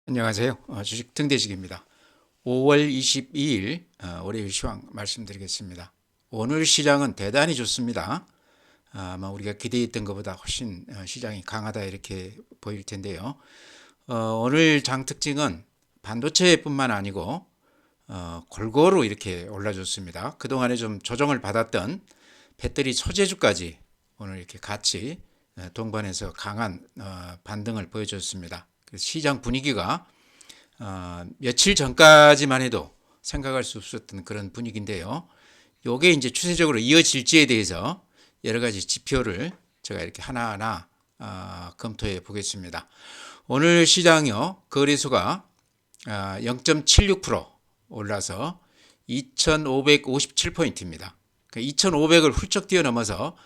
안녕하세요. 주식 등대식입니다. 5월 22일 월요일 시황 말씀드리겠습니다. 오늘 시장은 대단히 좋습니다. 아마 우리가 기대했던 것보다 훨씬 시장이 강하다 이렇게 보일 텐데요. 오늘 장 특징은 반도체뿐만 아니고 골고루 이렇게 올라줬습니다. 그동안에 좀 조정을 받았던 배터리 소재주까지 오늘 이렇게 같이 동반해서 강한 반등을 보여줬습니다. 그래서 시장 분위기가 며칠 전까지만 해도 생각할 수 없었던 그런 분위기인데요. 요게 이제 추세적으로 이어질지에 대해서 여러 가지 지표를 제가 이렇게 하나하나 검토해 보겠습니다. 오늘 시장요 거래소가 0.76% 올라서 2,557포인트입니다. 2,500을 훌쩍 뛰어넘어서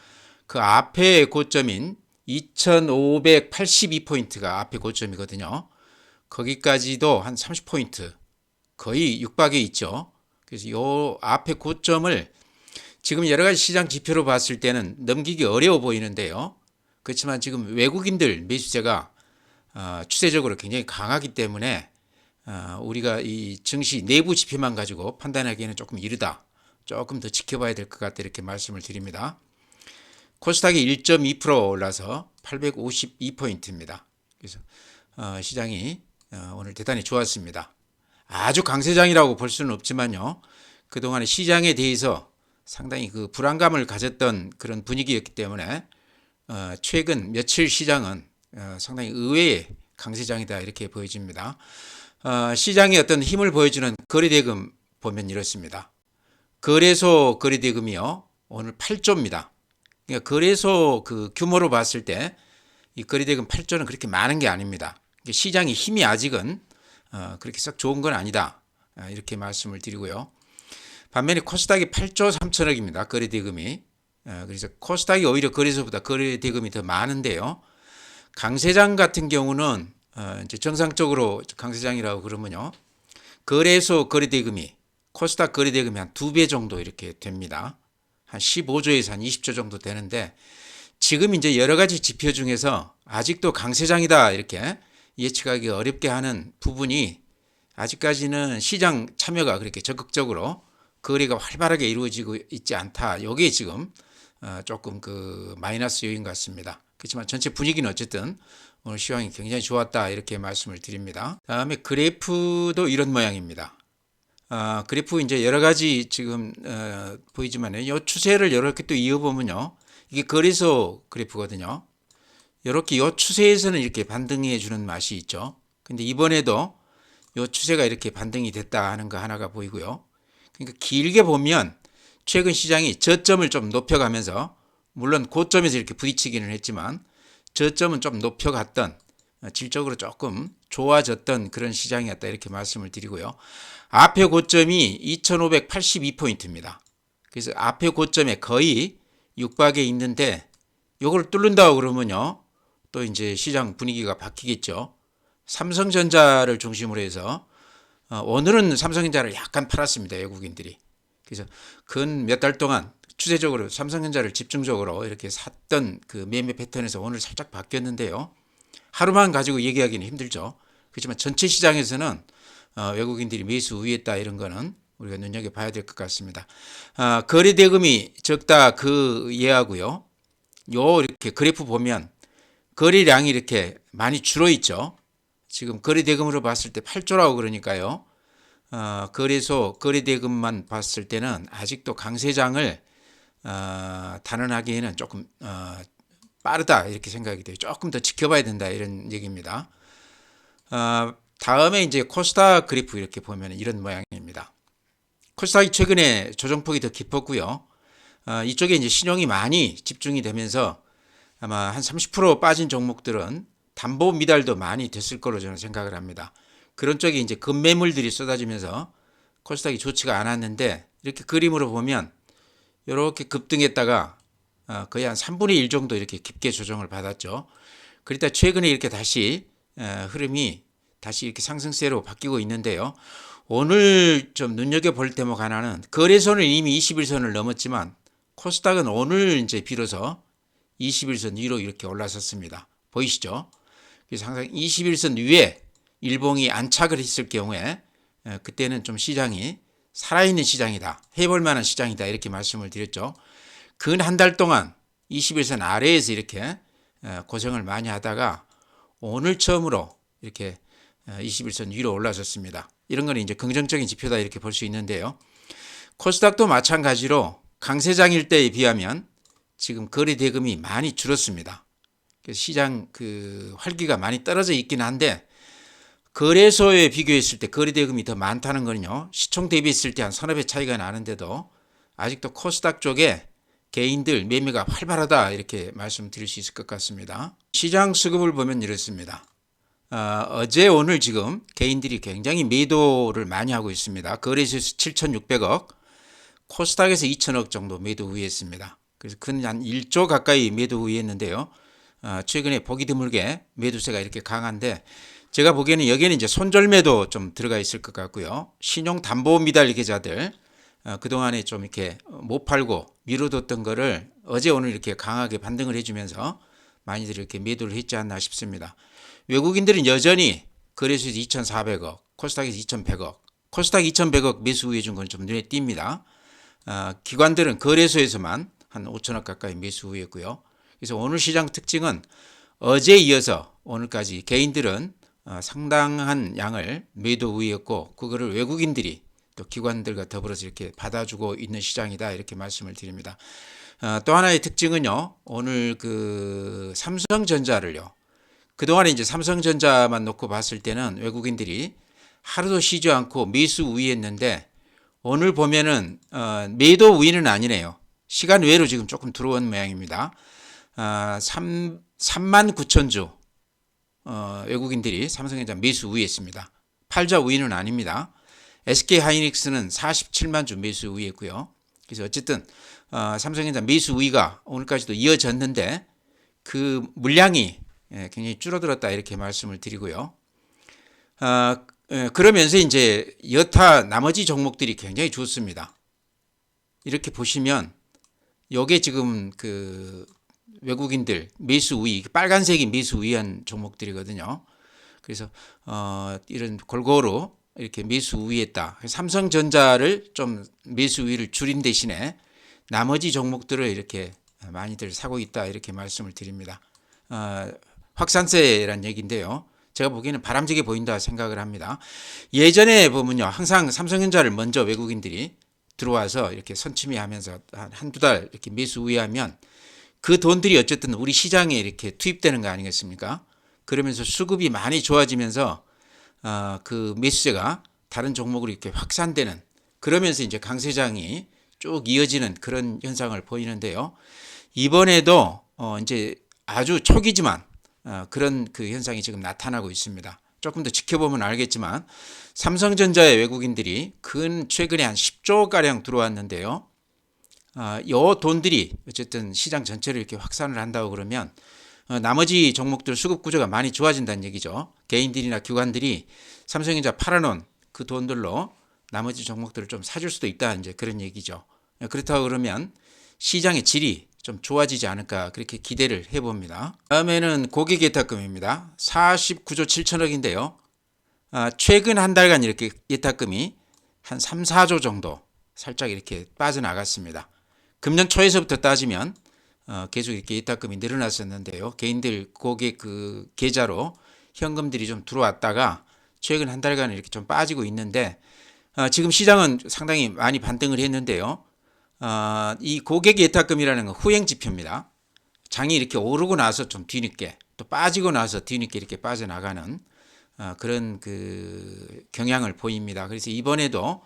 그 앞에 고점인 2,582포인트가 앞에 고점이거든요. 거기까지도 한 30포인트 거의 육박에 있죠. 그래서 요 앞에 고점을 지금 여러 가지 시장 지표로 봤을 때는 넘기기 어려워 보이는데요. 그렇지만 지금 외국인들 매수세가 추세적으로 굉장히 강하기 때문에 우리가 이 증시 내부 지표만 가지고 판단하기에는 조금 이르다. 조금 더 지켜봐야 될 것 같다 이렇게 말씀을 드립니다. 코스닥이 1.2% 올라서 852포인트입니다. 그래서 시장이 오늘 대단히 좋았습니다. 아주 강세장이라고 볼 수는 없지만요. 그동안에 시장에 대해서 상당히 그 불안감을 가졌던 그런 분위기였기 때문에 최근 며칠 시장은 상당히 의외의 강세장이다 이렇게 보여집니다. 시장의 어떤 힘을 보여주는 거래대금 보면 이렇습니다. 거래소 거래대금이요. 오늘 8조입니다. 그러니까 거래소 그 규모로 봤을 때 이 거래대금 8조는 그렇게 많은 게 아닙니다. 시장의 힘이 아직은 그렇게 썩 좋은 건 아니다. 이렇게 말씀을 드리고요. 반면에 코스닥이 8조 3천억입니다. 거래대금이. 그래서 코스닥이 오히려 거래소보다 거래대금이 더 많은데요. 강세장 같은 경우는 이제 정상적으로 강세장이라고 그러면요. 거래소 거래대금이 코스닥 거래대금이 한 2배 정도 이렇게 됩니다. 한 15조에서 한 20조 정도 되는데 지금 이제 여러 가지 지표 중에서 아직도 강세장이다 이렇게 예측하기 어렵게 하는 부분이 아직까지는 시장 참여가 그렇게 적극적으로 거래가 활발하게 이루어지고 있지 않다. 이게 지금 조금 그 마이너스 요인 같습니다. 그렇지만 전체 분위기는 어쨌든 오늘 시황이 굉장히 좋았다 이렇게 말씀을 드립니다. 다음에 그래프도 이런 모양입니다. 그래프 이제 여러 가지 지금 보이지만 이 추세를 이렇게 또 이어보면요. 이게 거래소 그래프거든요. 이렇게 이 추세에서는 이렇게 반등해 주는 맛이 있죠. 근데 이번에도 이 추세가 이렇게 반등이 됐다 하는 거 하나가 보이고요. 그러니까 길게 보면 최근 시장이 저점을 좀 높여가면서 물론 고점에서 이렇게 부딪히기는 했지만 저점은 좀 높여갔던 질적으로 조금 좋아졌던 그런 시장이었다 이렇게 말씀을 드리고요. 앞에 고점이 2,582포인트입니다. 그래서 앞에 고점에 거의 육박에 있는데 이걸 뚫는다고 그러면요. 또 이제 시장 분위기가 바뀌겠죠. 삼성전자를 중심으로 해서 오늘은 삼성전자를 약간 팔았습니다. 외국인들이. 그래서 근 몇 달 동안 추세적으로 삼성전자를 집중적으로 이렇게 샀던 그 매매 패턴에서 오늘 살짝 바뀌었는데요. 하루만 가지고 얘기하기는 힘들죠. 그렇지만 전체 시장에서는 외국인들이 매수 우위했다 이런 거는 우리가 눈여겨봐야 될 것 같습니다. 거래 대금이 적다 그 예하고요. 요 이렇게 그래프 보면 거래량이 이렇게 많이 줄어 있죠. 지금 거래 대금으로 봤을 때 8조라고 그러니까요. 거래소 거래 대금만 봤을 때는 아직도 강세장을 단언하기에는 조금 빠르다 이렇게 생각이 돼요. 조금 더 지켜봐야 된다 이런 얘기입니다. 다음에 이제 코스닥 그래프 이렇게 보면 이런 모양입니다. 코스닥이 최근에 조정폭이 더 깊었고요. 이쪽에 이제 신용이 많이 집중이 되면서 아마 한 30% 빠진 종목들은 담보 미달도 많이 됐을 거로 저는 생각을 합니다. 그런 쪽에 이제 급매물들이 쏟아지면서 코스닥이 좋지가 않았는데 이렇게 그림으로 보면 이렇게 급등했다가 거의 한 3분의 1 정도 이렇게 깊게 조정을 받았죠. 그러다 최근에 이렇게 다시 흐름이 다시 이렇게 상승세로 바뀌고 있는데요. 오늘 좀 눈여겨볼 대목 하나는 거래소는 이미 21선을 넘었지만 코스닥은 오늘 이제 비로소 21선 위로 이렇게 올라섰습니다. 보이시죠? 그래서 항상 21선 위에 일봉이 안착을 했을 경우에 그때는 좀 시장이 살아있는 시장이다, 해볼 만한 시장이다 이렇게 말씀을 드렸죠. 근 한 달 동안 21선 아래에서 이렇게 고생을 많이 하다가 오늘 처음으로 이렇게 21선 위로 올라섰습니다. 이런 건 이제 긍정적인 지표다 이렇게 볼 수 있는데요. 코스닥도 마찬가지로 강세장일 때에 비하면 지금 거래 대금이 많이 줄었습니다. 그래서 시장 그 활기가 많이 떨어져 있긴 한데 거래소에 비교했을 때 거래 대금이 더 많다는 거는요, 시총 대비했을 때 한 서너 배 차이가 나는데도 아직도 코스닥 쪽에 개인들 매매가 활발하다 이렇게 말씀드릴 수 있을 것 같습니다. 시장 수급을 보면 이렇습니다. 어제 오늘 지금 개인들이 굉장히 매도를 많이 하고 있습니다. 거래소에서 7,600억, 코스닥에서 2,000억 정도 매도 우위했습니다. 그래서 근 한 1조 가까이 매도 우위했는데요. 최근에 보기 드물게 매도세가 이렇게 강한데 제가 보기에는 여기에는 이제 손절매도 좀 들어가 있을 것 같고요. 신용 담보 미달 계좌들 그동안에 좀 이렇게 못 팔고 미뤄뒀던 거를 어제 오늘 이렇게 강하게 반등을 해주면서 많이들 이렇게 매도를 했지 않나 싶습니다. 외국인들은 여전히 거래소에서 2,400억, 코스닥에서 2,100억, 코스닥 2,100억 매수 우위해 준 건 좀 눈에 띕니다. 기관들은 거래소에서만 한 5천억 가까이 매수 우위했고요. 그래서 오늘 시장 특징은 어제 이어서 오늘까지 개인들은 상당한 양을 매도 우위였고 그거를 외국인들이 또 기관들과 더불어서 이렇게 받아주고 있는 시장이다 이렇게 말씀을 드립니다. 또 하나의 특징은요, 오늘 그 삼성전자를요, 그동안에 이제 삼성전자만 놓고 봤을 때는 외국인들이 하루도 쉬지 않고 매수 우위했는데 오늘 보면은 매도 우위는 아니네요. 시간 외로 지금 조금 들어온 모양입니다. 3만 9천 주 외국인들이 삼성전자 매수 우위했습니다. 팔자 우위는 아닙니다. SK하이닉스는 47만 주 매수 우위했고요. 그래서 어쨌든 삼성전자 매수 우위가 오늘까지도 이어졌는데 그 물량이 굉장히 줄어들었다 이렇게 말씀을 드리고요. 그러면서 이제 여타 나머지 종목들이 굉장히 좋습니다. 이렇게 보시면 요게 지금 그 외국인들 매수 우위, 빨간색이 매수 우위한 종목들이거든요. 그래서 이런 골고루 이렇게 매수 우위했다. 삼성전자를 좀 매수 우위를 줄인 대신에 나머지 종목들을 이렇게 많이들 사고 있다 이렇게 말씀을 드립니다. 확산세란 얘기인데요. 제가 보기에는 바람직해 보인다 생각을 합니다. 예전에 보면요, 항상 삼성전자를 먼저 외국인들이 들어와서 이렇게 선취매하면서 한두 달 이렇게 매수 우위하면 그 돈들이 어쨌든 우리 시장에 이렇게 투입되는 거 아니겠습니까? 그러면서 수급이 많이 좋아지면서 그 매수세가 다른 종목으로 이렇게 확산되는, 그러면서 이제 강세장이 쭉 이어지는 그런 현상을 보이는데요. 이번에도 이제 아주 초기지만 그런 그 현상이 지금 나타나고 있습니다. 조금 더 지켜보면 알겠지만 삼성전자의 외국인들이 최근에 한 10조 가량 들어왔는데요. 요 돈들이 어쨌든 시장 전체를 이렇게 확산을 한다고 그러면 나머지 종목들 수급 구조가 많이 좋아진다는 얘기죠. 개인들이나 기관들이 삼성전자 팔아놓은 그 돈들로 나머지 종목들을 좀 사줄 수도 있다, 이제 그런 얘기죠. 그렇다고 그러면 시장의 질이 좀 좋아지지 않을까 그렇게 기대를 해봅니다. 다음에는 고객예탁금입니다. 49조 7천억인데요. 최근 한 달간 이렇게 예탁금이 한 3, 4조 정도 살짝 이렇게 빠져나갔습니다. 금년 초에서부터 따지면 계속 이렇게 예탁금이 늘어났었는데요. 개인들 고객 그 계좌로 현금들이 좀 들어왔다가 최근 한 달간 이렇게 좀 빠지고 있는데 지금 시장은 상당히 많이 반등을 했는데요. 이 고객 예탁금이라는 건 후행 지표입니다. 장이 이렇게 오르고 나서 좀 뒤늦게 또 빠지고 나서 뒤늦게 이렇게 빠져나가는 그런 그 경향을 보입니다. 그래서 이번에도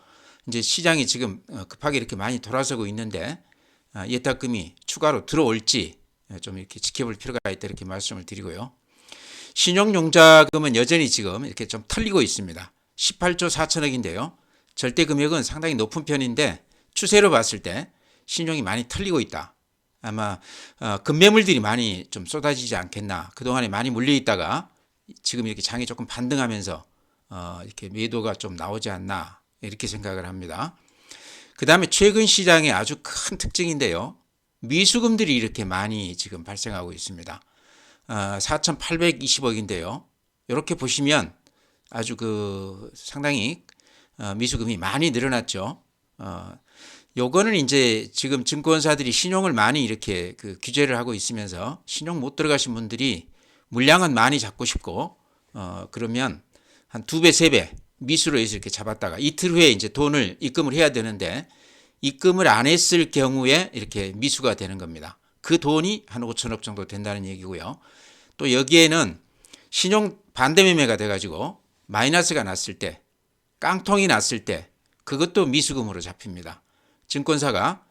이제 시장이 지금 급하게 이렇게 많이 돌아서고 있는데 예탁금이 추가로 들어올지 좀 이렇게 지켜볼 필요가 있다 이렇게 말씀을 드리고요. 신용융자금은 여전히 지금 이렇게 좀 털리고 있습니다. 18조 4천억인데요. 절대 금액은 상당히 높은 편인데 추세로 봤을 때 신용이 많이 털리고 있다. 아마 급매물들이 많이 좀 쏟아지지 않겠나. 그동안에 많이 물려있다가 지금 이렇게 장이 조금 반등하면서 이렇게 매도가 좀 나오지 않나 이렇게 생각을 합니다. 그 다음에 최근 시장의 아주 큰 특징인데요. 미수금들이 이렇게 많이 지금 발생하고 있습니다. 4,820억인데요. 이렇게 보시면 아주 그 상당히 미수금이 많이 늘어났죠. 요거는 이제 지금 증권사들이 신용을 많이 이렇게 그 규제를 하고 있으면서 신용 못 들어가신 분들이 물량은 많이 잡고 싶고 그러면 한 2배, 3배 미수로 해서 이렇게 잡았다가 이틀 후에 이제 돈을 입금을 해야 되는데 입금을 안 했을 경우에 이렇게 미수가 되는 겁니다. 그 돈이 한 5천억 정도 된다는 얘기고요. 또 여기에는 신용 반대 매매가 돼가지고 마이너스가 났을 때, 깡통이 났을 때 그것도 미수금으로 잡힙니다. 증권사가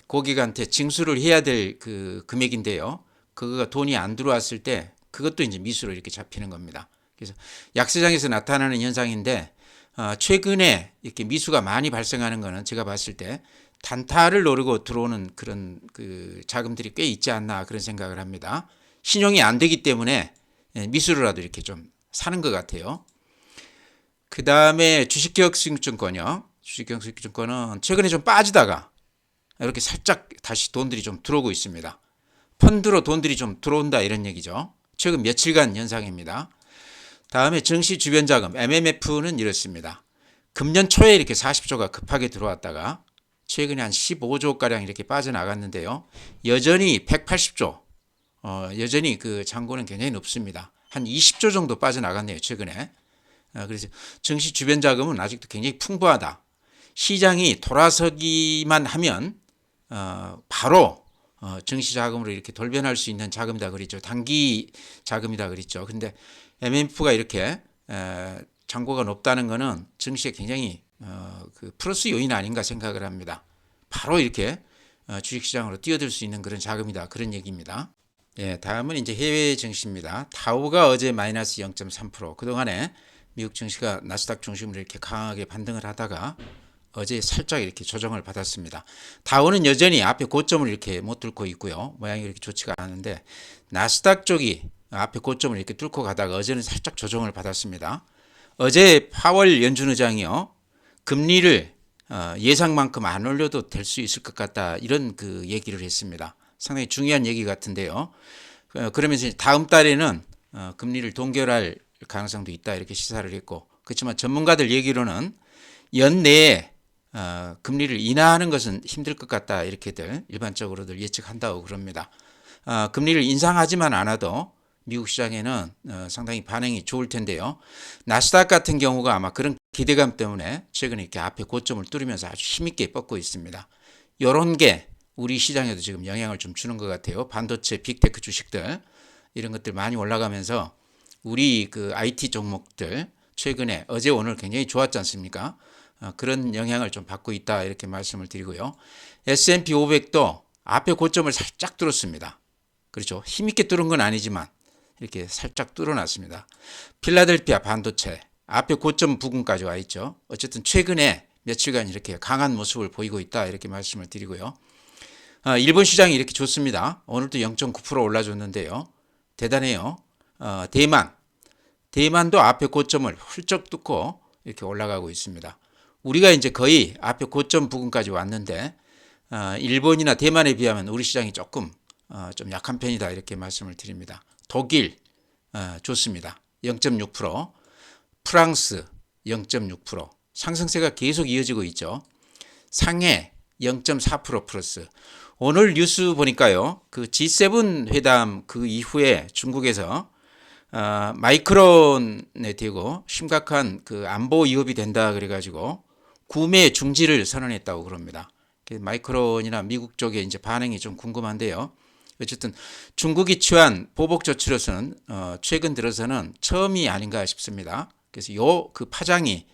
고객한테 징수를 해야 될 그 금액인데요. 그거가 돈이 안 들어왔을 때 그것도 이제 미수로 이렇게 잡히는 겁니다. 그래서 약세장에서 나타나는 현상인데 최근에 이렇게 미수가 많이 발생하는 거는 제가 봤을 때 단타를 노리고 들어오는 그런 그 자금들이 꽤 있지 않나 그런 생각을 합니다. 신용이 안 되기 때문에 미수로라도 이렇게 좀 사는 것 같아요. 그 다음에 주식경직증권이요. 주식경직증권은 최근에 좀 빠지다가 이렇게 살짝 다시 돈들이 좀 들어오고 있습니다. 펀드로 돈들이 좀 들어온다 이런 얘기죠. 최근 며칠간 현상입니다. 다음에 증시 주변 자금 MMF는 이렇습니다. 금년 초에 이렇게 40조가 급하게 들어왔다가 최근에 한 15조가량 이렇게 빠져나갔는데요. 여전히 180조, 여전히 그 잔고는 굉장히 높습니다. 한 20조 정도 빠져나갔네요, 최근에. 그래서 증시 주변 자금은 아직도 굉장히 풍부하다. 시장이 돌아서기만 하면 바로 증시 자금으로 이렇게 돌변할 수 있는 자금이다 그랬죠. 단기 자금이다 그랬죠. 근데 MMF가 이렇게 잔고가 높다는 것은 증시에 굉장히 그 플러스 요인 아닌가 생각을 합니다. 바로 이렇게 주식시장으로 뛰어들 수 있는 그런 자금이다 그런 얘기입니다. 예, 다음은 이제 해외 증시입니다. 다우가 어제 마이너스 0.3%. 그동안에 미국 증시가 나스닥 중심으로 이렇게 강하게 반등을 하다가 어제 살짝 이렇게 조정을 받았습니다. 다우는 여전히 앞에 고점을 이렇게 못 뚫고 있고요. 모양이 이렇게 좋지가 않은데 나스닥 쪽이 앞에 고점을 이렇게 뚫고 가다가 어제는 살짝 조정을 받았습니다. 어제 파월 연준 의장이요. 금리를 예상만큼 안 올려도 될 수 있을 것 같다. 이런 그 얘기를 했습니다. 상당히 중요한 얘기 같은데요. 그러면서 다음 달에는 금리를 동결할 가능성도 있다. 이렇게 시사를 했고 그렇지만 전문가들 얘기로는 연내에 금리를 인하하는 것은 힘들 것 같다. 이렇게들 일반적으로들 예측한다고 그럽니다. 금리를 인상하지만 않아도 미국 시장에는 상당히 반응이 좋을 텐데요. 나스닥 같은 경우가 아마 그런 기대감 때문에 최근에 이렇게 앞에 고점을 뚫으면서 아주 힘있게 뻗고 있습니다. 이런 게 우리 시장에도 지금 영향을 좀 주는 것 같아요. 반도체, 빅테크 주식들 이런 것들 많이 올라가면서 우리 그 IT 종목들 최근에 어제 오늘 굉장히 좋았지 않습니까? 그런 영향을 좀 받고 있다 이렇게 말씀을 드리고요. S&P 500도 앞에 고점을 살짝 뚫었습니다. 그렇죠. 힘있게 뚫은 건 아니지만 이렇게 살짝 뚫어놨습니다. 필라델피아 반도체 앞에 고점 부근까지 와 있죠. 어쨌든 최근에 며칠간 이렇게 강한 모습을 보이고 있다 이렇게 말씀을 드리고요. 일본 시장이 이렇게 좋습니다. 오늘도 0.9% 올라줬는데요. 대단해요. 대만도 앞에 고점을 훌쩍 뚫고 이렇게 올라가고 있습니다. 우리가 이제 거의 앞에 고점 부근까지 왔는데 일본이나 대만에 비하면 우리 시장이 조금 좀 약한 편이다 이렇게 말씀을 드립니다. 독일 좋습니다. 0.6%, 프랑스 0.6%, 상승세가 계속 이어지고 있죠. 상해 0.4% 플러스. 오늘 뉴스 보니까요. 그 G7 회담 그 이후에 중국에서 마이크론에 대고 심각한 그 안보 위협이 된다 그래가지고 구매 중지를 선언했다고 그럽니다. 마이크론이나 미국 쪽의 이제 반응이 좀 궁금한데요. 어쨌든 중국이 취한 보복 조치로서는 최근 들어서는 처음이 아닌가 싶습니다. 그래서 요 그 파장이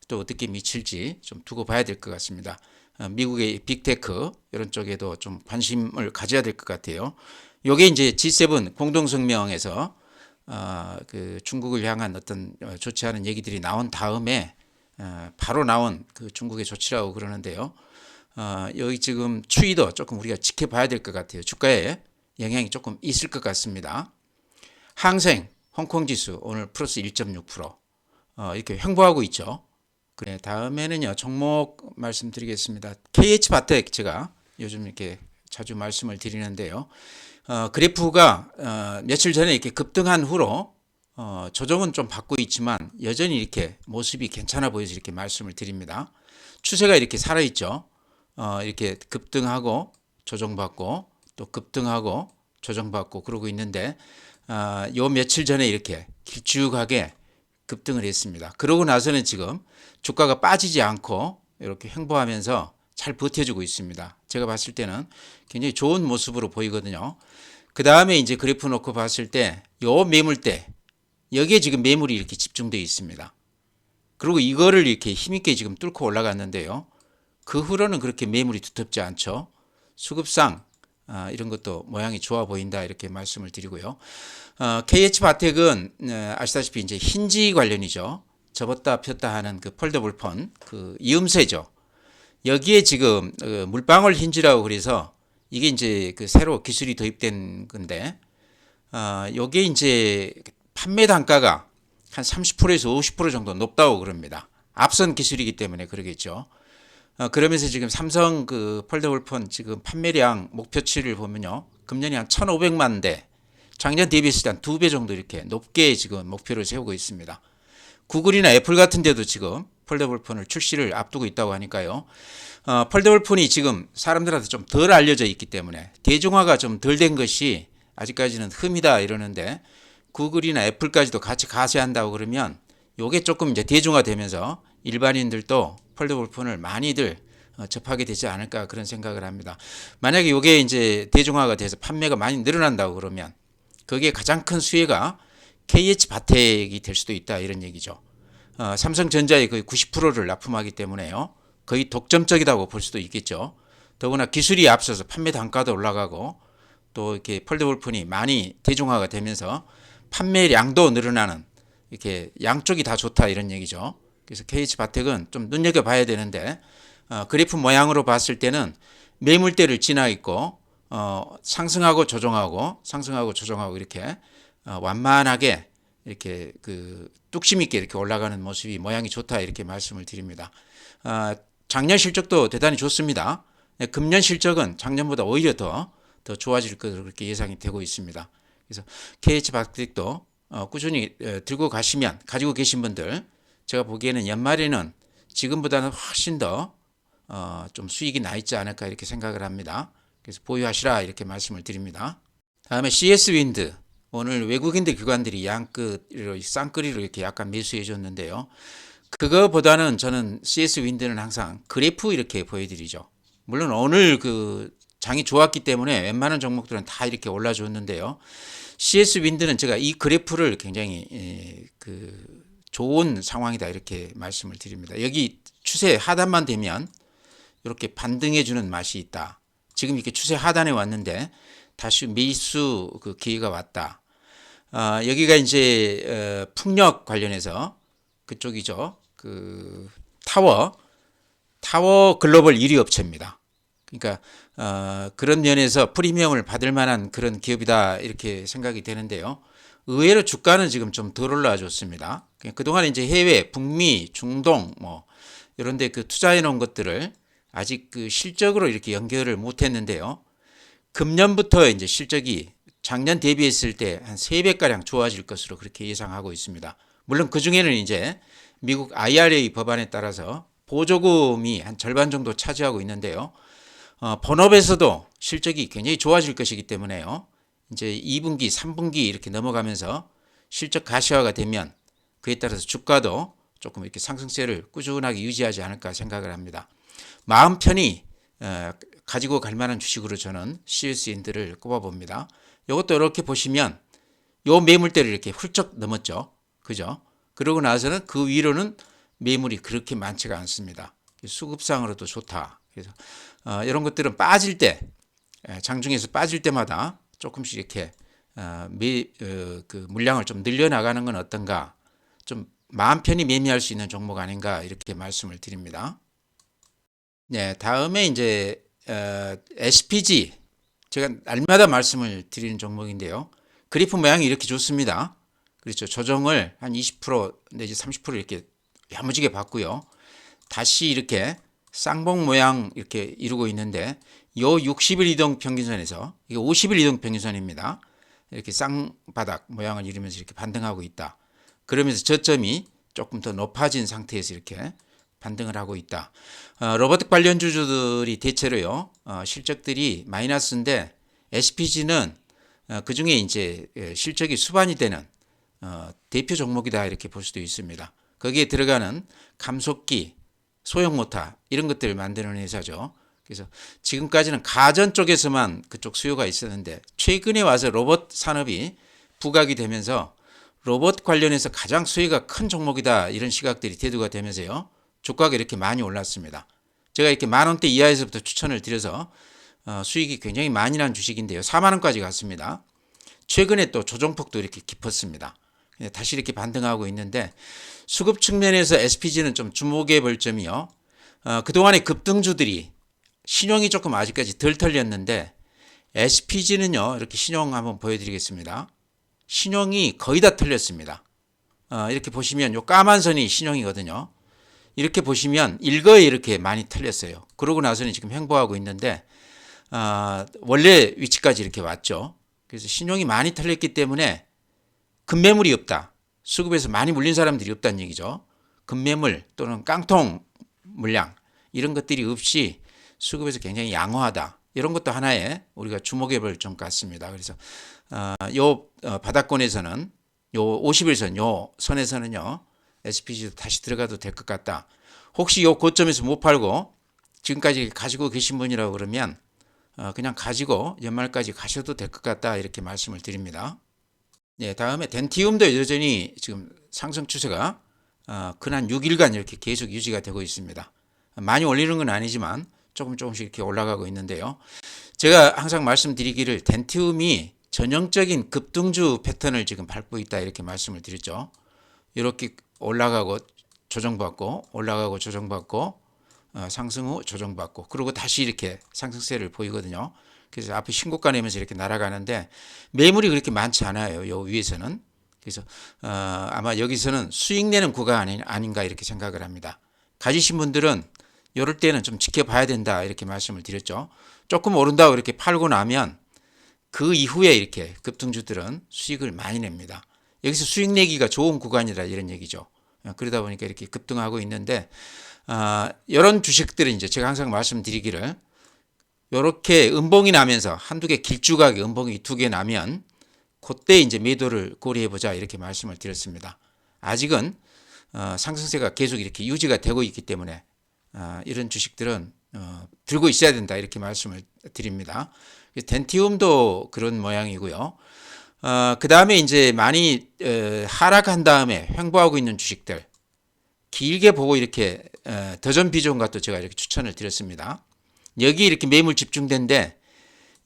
또 어떻게 미칠지 좀 두고 봐야 될 것 같습니다. 미국의 빅테크 이런 쪽에도 좀 관심을 가져야 될 것 같아요. 요게 이제 G7 공동성명에서 그 중국을 향한 어떤 조치하는 얘기들이 나온 다음에 바로 나온 그 중국의 조치라고 그러는데요. 여기 지금 추이도 조금 우리가 지켜봐야 될 것 같아요. 주가에 영향이 조금 있을 것 같습니다. 항생, 홍콩지수 오늘 플러스 1.6% 이렇게 횡보하고 있죠. 그래 다음에는요 종목 말씀드리겠습니다. KH바텍 제가 요즘 이렇게 자주 말씀을 드리는데요. 그래프가 며칠 전에 이렇게 급등한 후로 조정은 좀 받고 있지만 여전히 이렇게 모습이 괜찮아 보여서 이렇게 말씀을 드립니다. 추세가 이렇게 살아있죠. 이렇게 급등하고 조정받고 또 급등하고 조정받고 그러고 있는데 요 며칠 전에 이렇게 길쭉하게 급등을 했습니다. 그러고 나서는 지금 주가가 빠지지 않고 이렇게 횡보하면서 잘 버텨주고 있습니다. 제가 봤을 때는 굉장히 좋은 모습으로 보이거든요. 그 다음에 이제 그래프 놓고 봤을 때 요 매물대 여기에 지금 매물이 이렇게 집중되어 있습니다. 그리고 이거를 이렇게 힘있게 지금 뚫고 올라갔는데요. 그 후로는 그렇게 매물이 두텁지 않죠. 수급상 이런 것도 모양이 좋아 보인다 이렇게 말씀을 드리고요. KH바텍은 아시다시피 이제 힌지 관련이죠. 접었다 폈다 하는 그 폴더블 폰, 그 이음새죠. 여기에 지금 물방울 힌지라고 그래서 이게 이제 그 새로 기술이 도입된 건데, 요게 이제 판매 단가가 한 30%에서 50% 정도 높다고 그럽니다. 앞선 기술이기 때문에 그러겠죠. 그러면서 지금 삼성 그 폴더블 폰 지금 판매량 목표치를 보면요. 금년에 한 1,500만 대, 작년 대비해서 한 2배 정도 이렇게 높게 지금 목표를 세우고 있습니다. 구글이나 애플 같은 데도 지금 폴더블 폰을 출시를 앞두고 있다고 하니까요. 폴더블 폰이 지금 사람들한테 좀 덜 알려져 있기 때문에 대중화가 좀 덜 된 것이 아직까지는 흠이다 이러는데 구글이나 애플까지도 같이 가세한다고 그러면 요게 조금 이제 대중화되면서 일반인들도 폴더블 폰을 많이들 접하게 되지 않을까 그런 생각을 합니다. 만약에 요게 이제 대중화가 돼서 판매가 많이 늘어난다고 그러면 거기에 가장 큰 수혜가 KH바텍이 될 수도 있다 이런 얘기죠. 삼성전자의 거의 90%를 납품하기 때문에요. 거의 독점적이라고 볼 수도 있겠죠. 더구나 기술이 앞서서 판매 단가도 올라가고 또 이렇게 폴더블 폰이 많이 대중화가 되면서 판매량도 늘어나는 이렇게 양쪽이 다 좋다 이런 얘기죠. 그래서 KH바텍은 좀 눈여겨봐야 되는데 그래프 모양으로 봤을 때는 매물대를 지나 있고 상승하고 조정하고 상승하고 조정하고 이렇게 완만하게 이렇게 그 뚝심 있게 이렇게 올라가는 모습이 모양이 좋다 이렇게 말씀을 드립니다. 작년 실적도 대단히 좋습니다. 금년 실적은 작년보다 오히려 더 좋아질 것으로 그렇게 예상이 되고 있습니다. 그래서 KH바텍도 꾸준히 들고 가시면 가지고 계신 분들 제가 보기에는 연말에는 지금보다는 훨씬 더 좀 수익이 나 있지 않을까 이렇게 생각을 합니다. 그래서 보유하시라 이렇게 말씀을 드립니다. 다음에 CS 윈드 오늘 외국인들 기관들이 양끝으로 쌍끌이로 이렇게 약간 매수해 줬는데요. 그거보다는 저는 CS 윈드는 항상 그래프 이렇게 보여드리죠. 물론 오늘 그 장이 좋았기 때문에 웬만한 종목들은 다 이렇게 올라줬는데요. CS 윈드는 제가 이 그래프를 굉장히 그 좋은 상황이다 이렇게 말씀을 드립니다. 여기 추세 하단만 되면 이렇게 반등해 주는 맛이 있다. 지금 이렇게 추세 하단에 왔는데 다시 매수 그 기회가 왔다. 여기가 이제 풍력 관련해서 그쪽이죠. 그 타워 글로벌 1위 업체입니다. 그러니까 그런 면에서 프리미엄을 받을 만한 그런 기업이다 이렇게 생각이 되는데요. 의외로 주가는 지금 좀 덜 올라줬습니다. 그동안 이제 해외, 북미, 중동 뭐 이런데 그 투자해 놓은 것들을 아직 그 실적으로 이렇게 연결을 못했는데요. 금년부터 이제 실적이 작년 대비했을 때 한 3배가량 좋아질 것으로 그렇게 예상하고 있습니다. 물론 그 중에는 이제 미국 IRA 법안에 따라서 보조금이 한 절반 정도 차지하고 있는데요. 본업에서도 실적이 굉장히 좋아질 것이기 때문에요. 이제 2분기, 3분기 이렇게 넘어가면서 실적 가시화가 되면 그에 따라서 주가도 조금 이렇게 상승세를 꾸준하게 유지하지 않을까 생각을 합니다. 마음 편히 가지고 갈 만한 주식으로 저는 CS 윈드를 꼽아봅니다. 이것도 이렇게 보시면 요 매물대를 이렇게 훌쩍 넘었죠. 그죠? 그러고 나서는 그 위로는 매물이 그렇게 많지가 않습니다. 수급상으로도 좋다. 그래서 이런 것들은 빠질 때 장중에서 빠질 때마다 조금씩 이렇게 그 물량을 좀 늘려나가는 건 어떤가, 좀 마음 편히 매매할 수 있는 종목 아닌가 이렇게 말씀을 드립니다. 네, 다음에 이제 SPG 제가 날마다 말씀을 드리는 종목인데요. 그래프 모양이 이렇게 좋습니다. 그렇죠. 조정을 한 20% 내지 30% 이렇게 야무지게 받고요. 다시 이렇게 쌍봉 모양 이렇게 이루고 있는데 요 60일 이동 평균선에서 이게 50일 이동 평균선입니다. 이렇게 쌍바닥 모양을 이루면서 이렇게 반등하고 있다. 그러면서 저점이 조금 더 높아진 상태에서 이렇게 반등을 하고 있다. 로보틱 관련주들이 대체로요, 실적들이 마이너스인데 SPG는 그 중에 이제 실적이 수반이 되는 대표 종목이다 이렇게 볼 수도 있습니다. 거기에 들어가는 감속기, 소형 모터 이런 것들을 만드는 회사죠. 그래서 지금까지는 가전 쪽에서만 그쪽 수요가 있었는데 최근에 와서 로봇 산업이 부각이 되면서 로봇 관련해서 가장 수요가 큰 종목이다 이런 시각들이 대두가 되면서요, 주가가 이렇게 많이 올랐습니다. 제가 이렇게 10,000원대 이하에서부터 추천을 드려서 수익이 굉장히 많이 난 주식인데요, 40,000원까지 갔습니다. 최근에 또 조정폭도 이렇게 깊었습니다. 다시 이렇게 반등하고 있는데 수급 측면에서 SPG는 좀 주목해 볼 점이요, 그동안의 급등주들이 신용이 조금 아직까지 덜 털렸는데 SPG는요, 이렇게 신용 한번 보여드리겠습니다. 신용이 거의 다 털렸습니다. 이렇게 보시면 요 까만 선이 신용이거든요. 이렇게 보시면 일거에 이렇게 많이 털렸어요. 그러고 나서는 지금 횡보하고 있는데 원래 위치까지 이렇게 왔죠. 그래서 신용이 많이 털렸기 때문에 급매물이 없다, 수급에서 많이 물린 사람들이 없다는 얘기죠. 급매물 또는 깡통 물량 이런 것들이 없이 수급에서 굉장히 양호하다, 이런 것도 하나의 우리가 주목해 볼 점 같습니다. 그래서 요 바닥권에서는 요 50일선 요 선에서는요, SPG도 다시 들어가도 될 것 같다. 혹시 요 고점에서 못 팔고 지금까지 가지고 계신 분이라고 그러면 그냥 가지고 연말까지 가셔도 될 것 같다 이렇게 말씀을 드립니다. 네, 다음에 덴티움도 여전히 지금 상승 추세가 근한 6일간 이렇게 계속 유지가 되고 있습니다. 많이 올리는 건 아니지만 조금씩 이렇게 올라가고 있는데요. 제가 항상 말씀드리기를 덴티움이 전형적인 급등주 패턴을 지금 밟고 있다 이렇게 말씀을 드렸죠. 이렇게 올라가고 조정받고 올라가고 조정받고 상승 후 조정받고 그리고 다시 이렇게 상승세를 보이거든요. 그래서 앞에 신고가 내면서 이렇게 날아가는데 매물이 그렇게 많지 않아요, 요 위에서는. 그래서 아마 여기서는 수익 내는 구간 아닌가 이렇게 생각을 합니다. 가지신 분들은 이럴 때는 좀 지켜봐야 된다 이렇게 말씀을 드렸죠. 조금 오른다고 이렇게 팔고 나면 그 이후에 이렇게 급등주들은 수익을 많이 냅니다. 여기서 수익 내기가 좋은 구간이라 이런 얘기죠. 그러다 보니까 이렇게 급등하고 있는데 이런 주식들은 이제 제가 항상 말씀드리기를 이렇게 음봉이 나면서 한두 개 길쭉하게 음봉이 두 개 나면 그때 이제 매도를 고려해 보자 이렇게 말씀을 드렸습니다. 아직은 상승세가 계속 이렇게 유지가 되고 있기 때문에 이런 주식들은 들고 있어야 된다 이렇게 말씀을 드립니다. 덴티움도 그런 모양이고요. 그 다음에 이제 많이 하락한 다음에 횡보하고 있는 주식들 길게 보고 이렇게 더전 비전 같도 제가 이렇게 추천을 드렸습니다. 여기 이렇게 매물 집중된데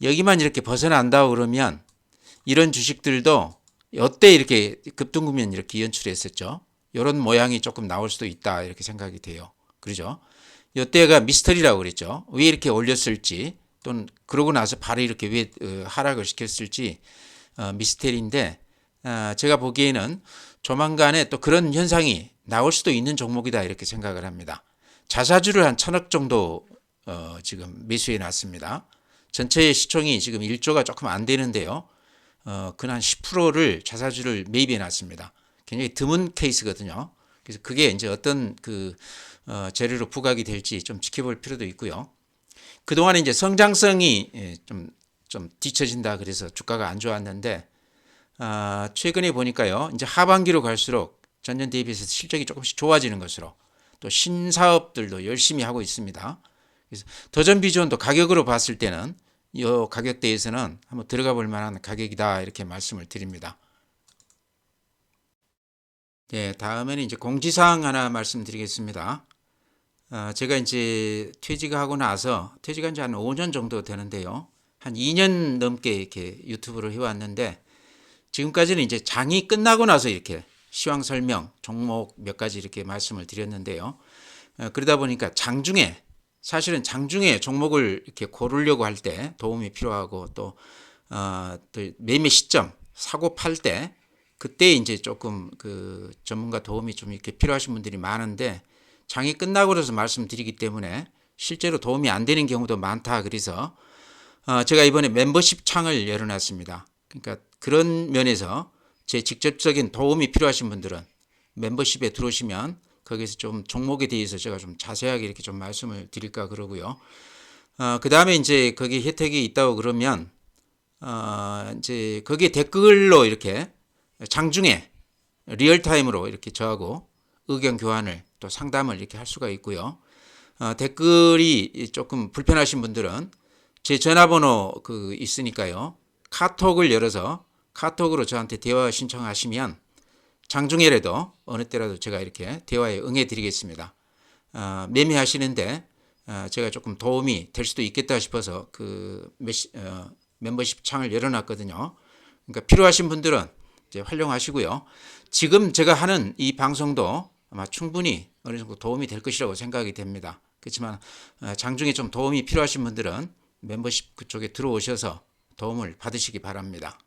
여기만 이렇게 벗어난다 그러면 이런 주식들도 이때 이렇게 급등 국면 이렇게 연출했었죠. 이런 모양이 조금 나올 수도 있다 이렇게 생각이 돼요. 그러죠? 이때가 미스터리라고 그랬죠. 왜 이렇게 올렸을지 또는 그러고 나서 바로 이렇게 왜 하락을 시켰을지 미스터리인데 제가 보기에는 조만간에 또 그런 현상이 나올 수도 있는 종목이다 이렇게 생각을 합니다. 자사주를 한 1,000억 정도 지금 매수해 놨습니다. 전체의 시총이 지금 1조가 조금 안 되는데요. 근한 10%를 자사주를 매입해 놨습니다. 굉장히 드문 케이스거든요. 그래서 그게 이제 어떤 그 재료로 부각이 될지 좀 지켜볼 필요도 있고요. 그동안에 이제 성장성이 좀 뒤처진다 그래서 주가가 안 좋았는데 최근에 보니까요, 이제 하반기로 갈수록 전년 대비해서 실적이 조금씩 좋아지는 것으로 또 신사업들도 열심히 하고 있습니다. 그래서 더전 비전도 가격으로 봤을 때는 이 가격대에서는 한번 들어가 볼 만한 가격이다 이렇게 말씀을 드립니다. 네, 다음에는 이제 공지사항 하나 말씀드리겠습니다. 제가 이제 퇴직하고 나서 퇴직한 지 한 5년 정도 되는데요. 한 2년 넘게 이렇게 유튜브를 해왔는데 지금까지는 이제 장이 끝나고 나서 이렇게 시황 설명, 종목 몇 가지 이렇게 말씀을 드렸는데요. 그러다 보니까 장중에 사실은 장중에 종목을 이렇게 고르려고 할 때 도움이 필요하고 또 매매 시점, 사고 팔 때 그때 이제 조금 그 전문가 도움이 좀 이렇게 필요하신 분들이 많은데 장이 끝나고 나서 말씀드리기 때문에 실제로 도움이 안 되는 경우도 많다. 그래서 제가 이번에 멤버십 창을 열어놨습니다. 그러니까 그런 면에서 제 직접적인 도움이 필요하신 분들은 멤버십에 들어오시면 거기서 좀 종목에 대해서 제가 좀 자세하게 이렇게 좀 말씀을 드릴까 그러고요. 그 다음에 이제 거기 혜택이 있다고 그러면 이제 거기에 댓글로 이렇게 장중에 리얼타임으로 이렇게 저하고 의견 교환을 또 상담을 이렇게 할 수가 있고요. 댓글이 조금 불편하신 분들은 제 전화번호 그 있으니까요. 카톡을 열어서 카톡으로 저한테 대화 신청하시면 장중에라도 어느 때라도 제가 이렇게 대화에 응해 드리겠습니다. 매매하시는데 제가 조금 도움이 될 수도 있겠다 싶어서 그 멤버십 창을 열어놨거든요. 그러니까 필요하신 분들은 이제 활용하시고요. 지금 제가 하는 이 방송도 아마 충분히 어느 정도 도움이 될 것이라고 생각이 됩니다. 그렇지만 장중에 좀 도움이 필요하신 분들은 멤버십 그쪽에 들어오셔서 도움을 받으시기 바랍니다.